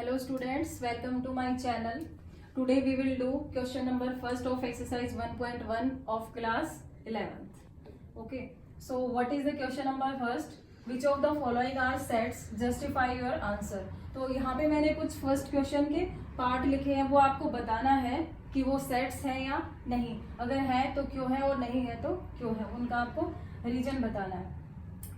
Hello students, welcome to my channel. Today we will do question number first of exercise 1.1 of class 11th. Okay, so what is the question number first? Which of the following are sets? Justify your answer. तो यहाँ पे मैंने कुछ first question के part लिखे हैं, वो आपको बताना है कि वो सेट्स हैं या नहीं, अगर है तो क्यों है और नहीं है तो क्यों है, उनका आपको रीजन बताना है।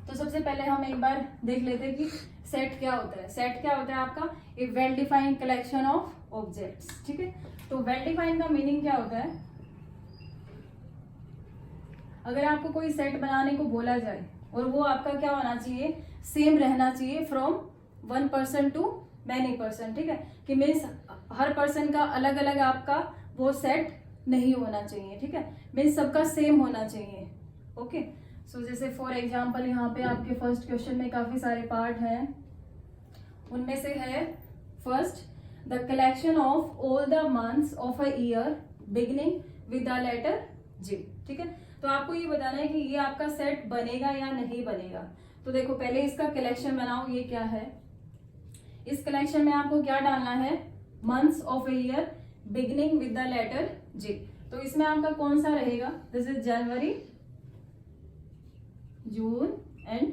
तो सबसे पहले हम एक बार देख लेते हैं कि सेट क्या होता है। सेट क्या होता है आपका? A well defined collection of objects. ठीक है, तो वेल डिफाइंड का मीनिंग क्या होता है? अगर आपको कोई सेट बनाने को बोला जाए और वो आपका क्या होना चाहिए, सेम रहना चाहिए from one person to many person. ठीक है, कि मीन्स हर पर्सन का अलग अलग आपका वो सेट नहीं होना चाहिए। ठीक है, मीन्स सबका सेम होना चाहिए। ओके, सो जैसे फॉर एग्जाम्पल यहाँ पे आपके फर्स्ट क्वेश्चन में काफी सारे पार्ट हैं, उनमें से है first the collection of all the months of a year beginning with the letter G. ठीक है, तो आपको ये बताना है कि ये आपका सेट बनेगा या नहीं बनेगा। तो देखो पहले इसका कलेक्शन बनाओ, ये क्या है। इस कलेक्शन में आपको क्या डालना है, months of a year beginning with the letter G. तो इसमें आपका कौन सा रहेगा? This is January, June and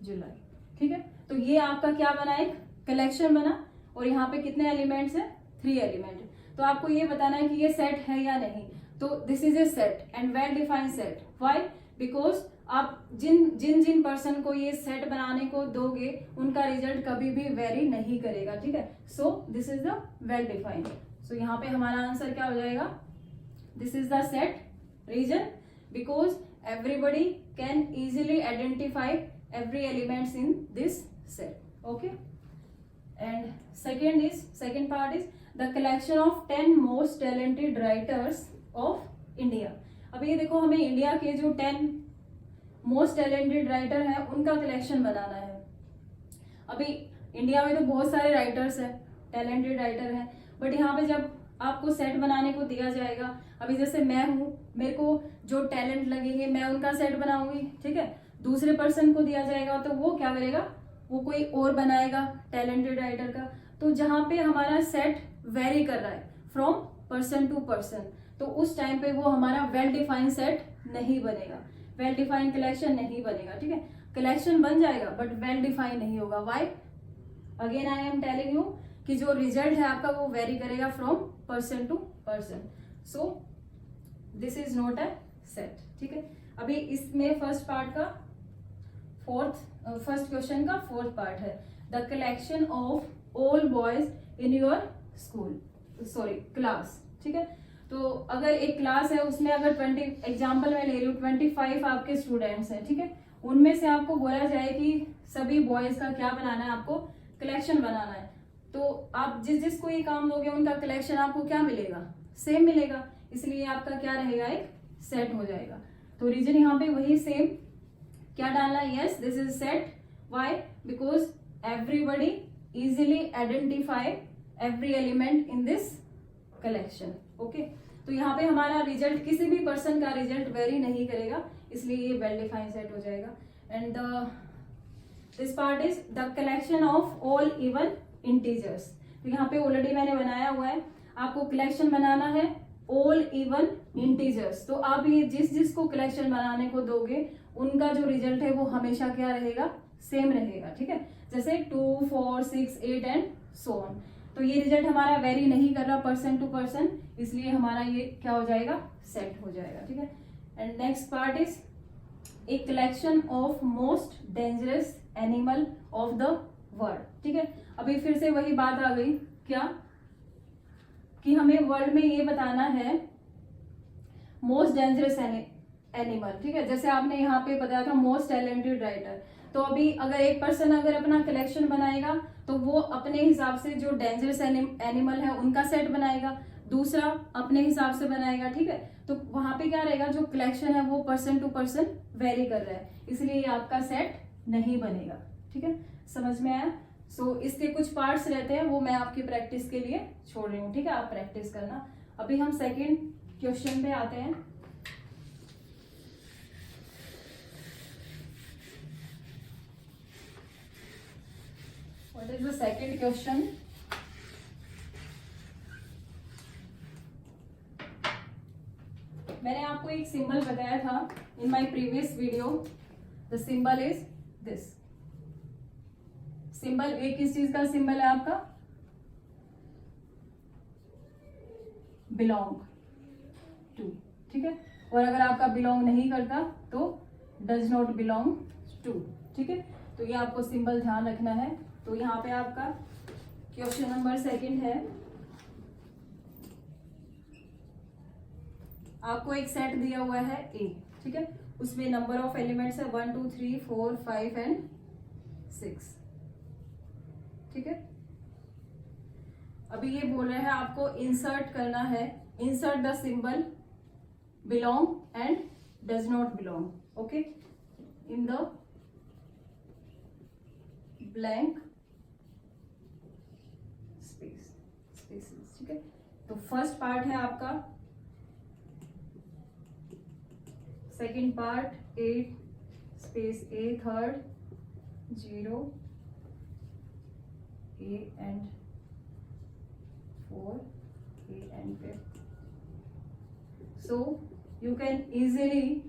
July. ठीक है, तो ये आपका क्या बना, एक कलेक्शन बना, और यहाँ पे कितने एलिमेंट्स है, 3 एलिमेंट। तो आपको ये बताना है कि ये सेट है या नहीं। तो this is a set and well defined set. Why? Because आप जिन जिन जिन पर्सन को ये सेट बनाने को दोगे उनका रिजल्ट कभी भी वेरी नहीं करेगा। ठीक है, so this is the well defined. So यहाँ पे हमारा आंसर क्या हो जाएगा, this is the set. Reason? Because everybody can easily identify every elements in this set. Okay, and second part is the collection of 10 most talented writers of India. अब ये देखो, हमें इंडिया के जो 10 मोस्ट टैलेंटेड राइटर हैं उनका collection बनाना है। अभी इंडिया में तो बहुत सारे राइटर्स हैं, टैलेंटेड राइटर हैं, बट यहाँ पे जब आपको सेट बनाने को दिया जाएगा, अभी जैसे मैं हूँ, मेरे को जो टैलेंट लगेंगे मैं उनका सेट बनाऊंगी। ठीक है, दूसरे पर्सन को दिया जाएगा तो वो क्या करेगा, वो कोई और बनाएगा टैलेंटेड राइटर का। तो जहाँ पे हमारा सेट वेरी कर रहा है फ्रॉम पर्सन टू पर्सन, तो उस टाइम पे वो हमारा वेल डिफाइंड सेट नहीं बनेगा, वेल डिफाइंड कलेक्शन नहीं बनेगा। ठीक है, कलेक्शन बन जाएगा बट वेल डिफाइंड नहीं होगा। Why? Again I am telling you कि जो रिजल्ट है आपका वो वेरी करेगा from person to person. So this is not a set. ठीक है, अभी इसमें फर्स्ट पार्ट का फर्स्ट क्वेश्चन का फोर्थ पार्ट है the collection of all boys in your school, sorry class. ठीक है, तो अगर एक क्लास है उसमें अगर 20 एग्जाम्पल मैं ले रही हूँ, 25 आपके स्टूडेंट्स हैं। ठीक है, उनमें से आपको बोला जाए कि सभी बॉयज का क्या बनाना है, आपको कलेक्शन बनाना है। तो आप जिस जिसको ये काम दोगे उनका कलेक्शन आपको क्या मिलेगा, सेम मिलेगा, इसलिए आपका क्या रहेगा, एक सेट हो जाएगा। तो रीजन यहाँ पे वही सेम क्या डालना है, yes this is set. Why? Because everybody easily identify every element in this collection. Okay, तो यहाँ पे हमारा रिजल्ट किसी भी पर्सन का रिजल्ट वेरी नहीं करेगा, इसलिए ये वेल डिफाइंड सेट हो जाएगा। And this part is the collection of all even integers. तो यहाँ पे ऑलरेडी मैंने बनाया हुआ है, आपको कलेक्शन बनाना है ऑल इवन इंटीजर्स। तो आप ये जिस जिसको कलेक्शन बनाने को दोगे उनका जो रिजल्ट है वो हमेशा क्या रहेगा, सेम रहेगा। ठीक है, जैसे 2, 4, 6, 8 एंड सो ऑन। तो ये रिजल्ट हमारा वेरी नहीं कर रहा पर्सन टू पर्सन, इसलिए हमारा ये क्या हो जाएगा, सेट हो जाएगा। ठीक है, and next part is a collection of most dangerous animal of the world. ठीक है, अभी फिर से वही बात आ गई, क्या कि हमें वर्ल्ड में ये बताना है मोस्ट डेंजरस एनिमल। ठीक है, जैसे आपने यहाँ पे बताया था मोस्ट टैलेंटेड राइटर, तो अभी अगर एक पर्सन अगर अपना कलेक्शन बनाएगा तो वो अपने हिसाब से जो डेंजरस एनिमल है उनका सेट बनाएगा, दूसरा अपने हिसाब से बनाएगा। ठीक है, तो वहां पे क्या रहेगा, जो कलेक्शन है वो पर्सन टू पर्सन वेरी कर रहा है, इसलिए ये आपका सेट नहीं बनेगा। ठीक है, समझ में आया? सो इसके कुछ पार्ट्स रहते हैं, वो मैं आपकी प्रैक्टिस के लिए छोड़ रही हूँ। ठीक है, आप प्रैक्टिस करना। अभी हम सेकेंड क्वेश्चन पे आते हैं। What is the second question? आपको एक सिंबल बताया था in my previous video, the symbol is this. Symbol एक किस चीज का सिंबल है आपका? बिलोंग टू, ठीक है। और अगर आपका बिलोंग नहीं करता तो डज नॉट बिलोंग टू, ठीक है। तो ये आपको सिंबल ध्यान रखना है। तो यहाँ पे आपका क्वेश्चन नंबर 2 है, आपको एक सेट दिया हुआ है ए, ठीक है। उसमें नंबर ऑफ एलिमेंट्स है 1 2 3 4 5 एंड 6, ठीक है। अभी ये बोल रहे हैं आपको इंसर्ट करना है, insert the symbol belong and does not belong, okay, in the blank spaces, ठीक है। तो फर्स्ट पार्ट है आपका, second part 8 space A, third 0 A and 4 A and 5. So you can easily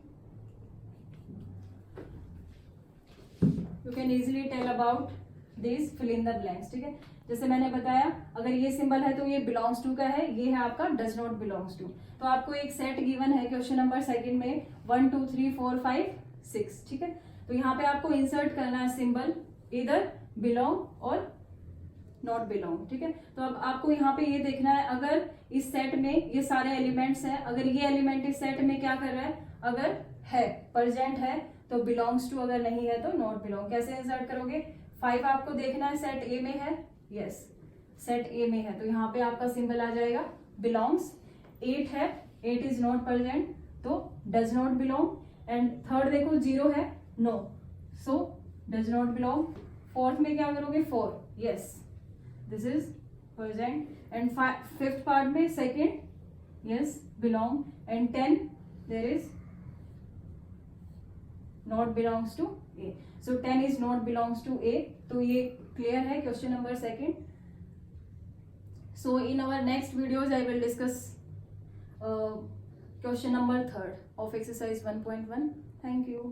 tell about this fill in the blanks, ठीक है। जैसे मैंने बताया, अगर ये सिंबल है तो ये बिलोंग्स टू का है, ये है आपका डज नॉट बिलोंग्स टू। तो आपको एक सेट गिवन है क्वेश्चन नंबर 2 में 1 2 3 4 5 6, ठीक है। तो यहाँ पे आपको इंसर्ट करना है सिंबल इधर बिलोंग और नॉट बिलोंग, ठीक है। तो अब आपको यहाँ पे ये देखना है, अगर इस सेट में ये सारे एलिमेंट्स हैं, अगर ये एलिमेंट इस सेट में क्या कर रहा है, अगर है प्रेजेंट है तो बिलोंग्स टू, अगर नहीं है तो नॉट बिलोंग। कैसे इंसर्ट करोगे? 5 आपको देखना है सेट ए में है, यस सेट ए में है, तो यहाँ पे आपका सिंबल आ जाएगा बिलोंग्स। 8 है, 8 इज नॉट प्रेजेंट तो does not belong. And third देखो 0 है, no, so does not belong. Fourth में क्या करोगे? 4, yes this is present. And fifth part में second, yes belong. And 10 there is not belongs to A. So 10 is not belongs to A. तो ये clear है question number 2. So in our next videos I will discuss question number 3 of exercise 1.1. Thank you.